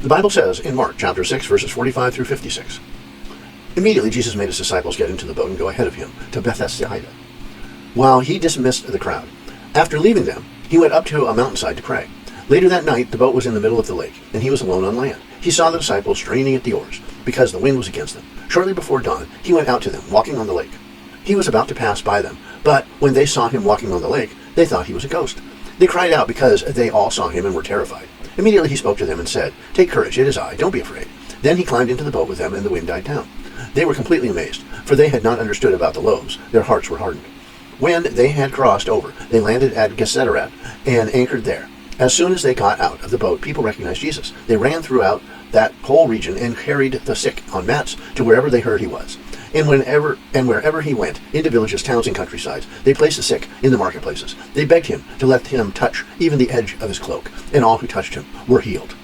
The Bible says in Mark chapter 6, verses 45 through 56, "Immediately Jesus made his disciples get into the boat and go ahead of him to Bethsaida, while he dismissed the crowd. After leaving them, he went up to a mountainside to pray. Later that night, the boat was in the middle of the lake, and he was alone on land. He saw the disciples straining at the oars, because the wind was against them. Shortly before dawn, he went out to them, walking on the lake. He was about to pass by them, but when they saw him walking on the lake, they thought he was a ghost. They cried out because they all saw him and were terrified. Immediately he spoke to them and said, 'Take courage, it is I, don't be afraid.' Then he climbed into the boat with them, and the wind died down. They were completely amazed, for they had not understood about the loaves. Their hearts were hardened. When they had crossed over, they landed at Bethsaida and anchored there. As soon as they got out of the boat, people recognized Jesus. They ran throughout that whole region and carried the sick on mats to wherever they heard he was. And wherever he went, into villages, towns, and countrysides, they placed the sick in the marketplaces. They begged him to let him touch even the edge of his cloak, and all who touched him were healed."